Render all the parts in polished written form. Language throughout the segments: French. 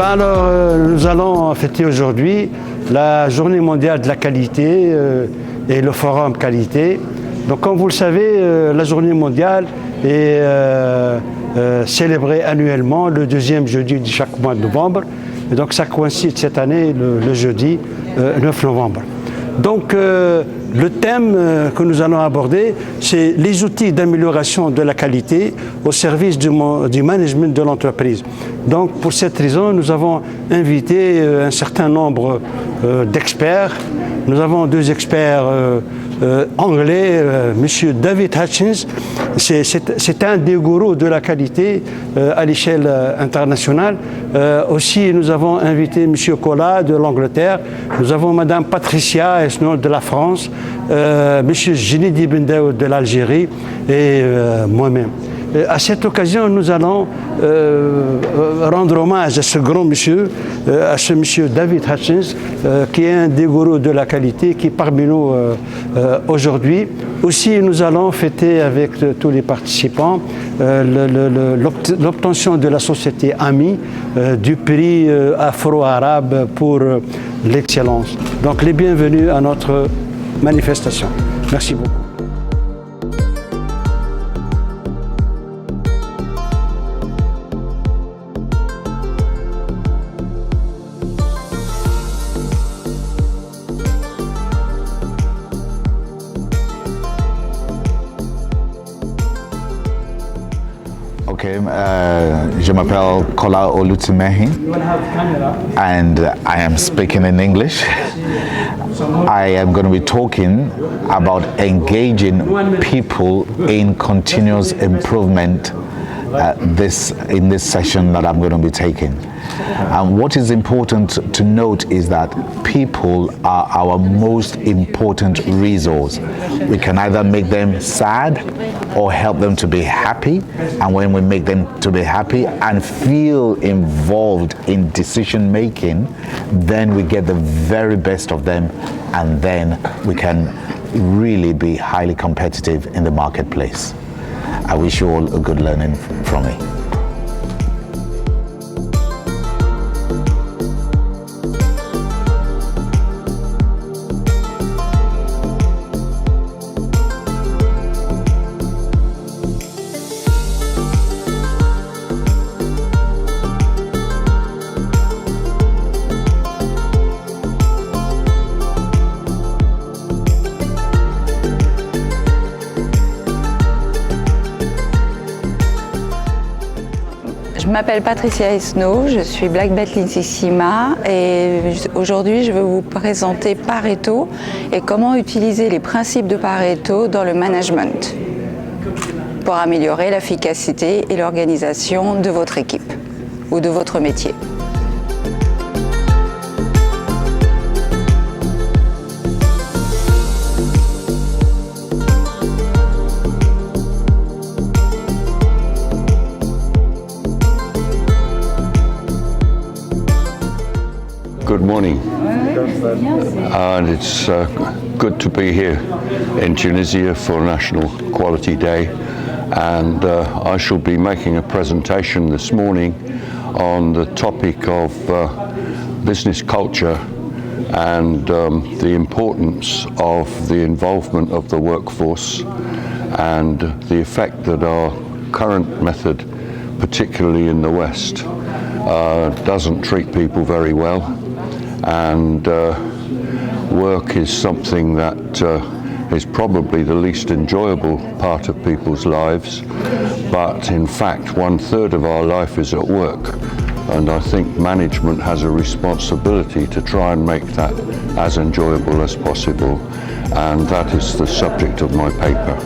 Nous allons fêter aujourd'hui la Journée mondiale de la qualité et le Forum Qualité. Donc, comme vous le savez, la Journée mondiale est célébrée annuellement le deuxième jeudi de chaque mois de novembre. Et donc, ça coïncide cette année le jeudi 9 novembre. Donc, le thème que nous allons aborder, c'est les outils d'amélioration de la qualité au service du management de l'entreprise. Donc, pour cette raison, nous avons invité un certain nombre d'experts. Nous avons deux experts anglais, M. David Hutchins, c'est un des gourous de la qualité à l'échelle internationale. Aussi, nous avons invité M. Collat de l'Angleterre, nous avons Mme Patricia Esnault de la France, M. Zinedine Bendaoud de l'Algérie et moi-même. À cette occasion, nous allons rendre hommage à ce grand monsieur, à ce monsieur David Hutchins, qui est un des gourous de la qualité, qui est parmi nous aujourd'hui. Aussi, nous allons fêter avec tous les participants l'obtention de la société AMI du prix afro-arabe pour l'excellence. Donc, les bienvenus à notre manifestation. Merci beaucoup. Okay, je m'appelle Kola Olutumehin and I am speaking in English. I am going to be talking about engaging people in continuous improvement in this session that I'm going to be taking. And what is important to note is that people are our most important resource. We can either make them sad or help them to be happy. And when we make them to be happy and feel involved in decision making, then we get the very best of them, and then we can really be highly competitive in the marketplace. I wish you all a good learning from me. Je m'appelle Patricia Esnault, je suis Black Belt Lean Six Sigma et aujourd'hui je vais vous présenter Pareto et comment utiliser les principes de Pareto dans le management pour améliorer l'efficacité et l'organisation de votre équipe ou de votre métier. Good morning, and it's good to be here in Tunisia for National Quality Day, and I shall be making a presentation this morning on the topic of business culture and the importance of the involvement of the workforce and the effect that our current method, particularly in the West, doesn't treat people very well. And work is something that is probably the least enjoyable part of people's lives, but in fact 1/3 of our life is at work, and I think management has a responsibility to try and make that as enjoyable as possible, and that is the subject of my paper.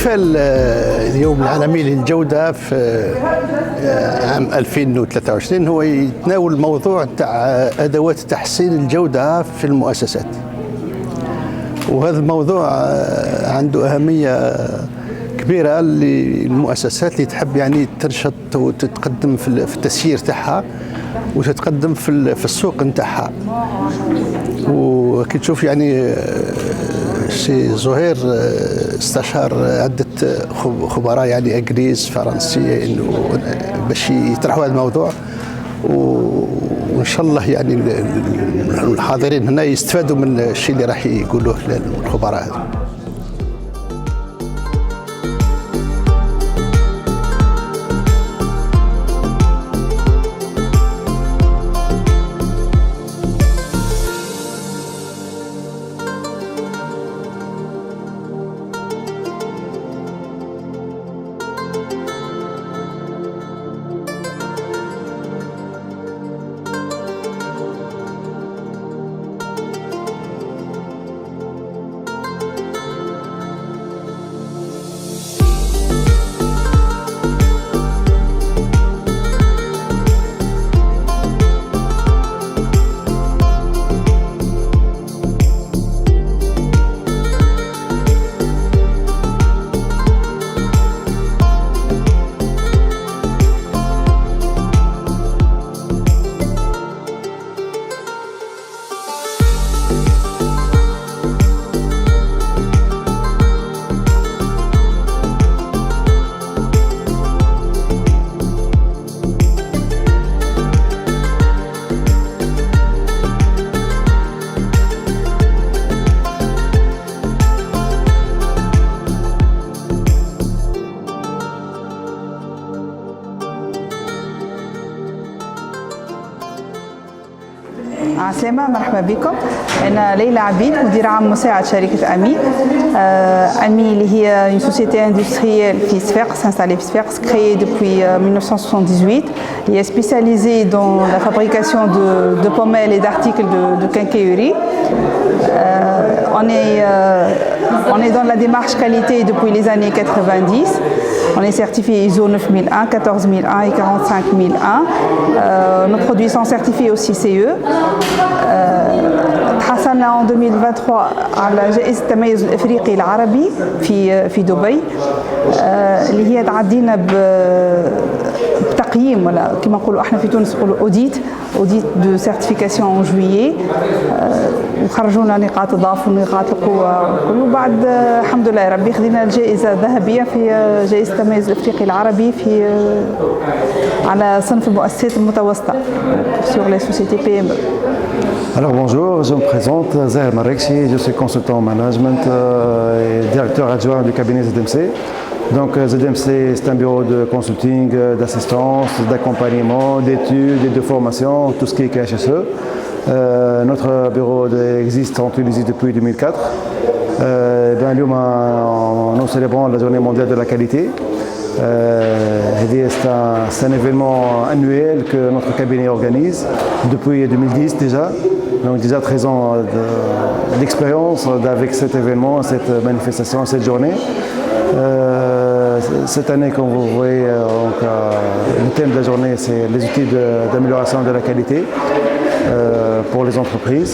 احتفال اليوم العالمي للجودة في عام 2023 هو يتناول موضوع تاع أدوات تحسين الجودة في المؤسسات. وهذا الموضوع عنده أهمية كبيرة للمؤسسات اللي تحب يعني تنشط وتتقدم في التسيير تاعها وتتقدم في السوق نتاعها. وكي تشوف يعني سي زهير استشار عدة خبراء يعني انجليز فرنسيين باش يطرحوا هذا الموضوع، وان شاء الله يعني الحاضرين هنا يستفادوا من الشيء اللي راح يقولوه الخبراء هذا. عسلامة، مرحبا بكم. أنا ليلى عبيد، مدير عام مساعد شركة أمي. أمي اللي هي une société industrielle في صفاقس, installée في صفاقس, créée depuis 1978. Elle est spécialisée dans la fabrication de pommelles et d'articles de quincaillerie. On est dans la démarche qualité depuis les années 90. On est certifié ISO 9001, 14001 et 45001. Nos produits sont certifiés aussi CE. تحصلنا en 2023 على جائزة التميز الإفريقي العربي في دبي، اللي هي تعدينا بتقييم، ولا كما نقولوا احنا في تونس نقولوا اوديت دو سيرتيفيكاسيون اون جويي، وخرجوا لنا نقاط الضعف ونقاط القوه كله. بعد الحمد لله ربي خذينا الجائزه الذهبيه في جائزه التميز الافريقي العربي في على صنف المؤسسات المتوسطه sur les sociétés PME. Alors bonjour, je me présente, Zahir Marrekchi, je suis consultant en management et directeur adjoint du cabinet ZMC. Donc ZMC, c'est un bureau de consulting, d'assistance, d'accompagnement, d'études et de formation, tout ce qui est KHSE. Notre bureau existe en Tunisie depuis 2004. Nous célébrons la journée mondiale de la qualité. C'est un événement annuel que notre cabinet organise depuis 2010 déjà. Donc déjà 13 ans d'expérience avec cet événement, cette manifestation, cette journée. Cette année, comme vous voyez, le thème de la journée, c'est les outils d'amélioration de la qualité pour les entreprises.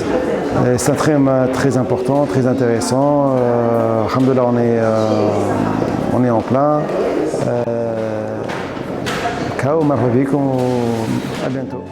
C'est un thème très important, très intéressant. Alhamdoulilah, on est en plein. Ciao, marhaba bikoum, à bientôt.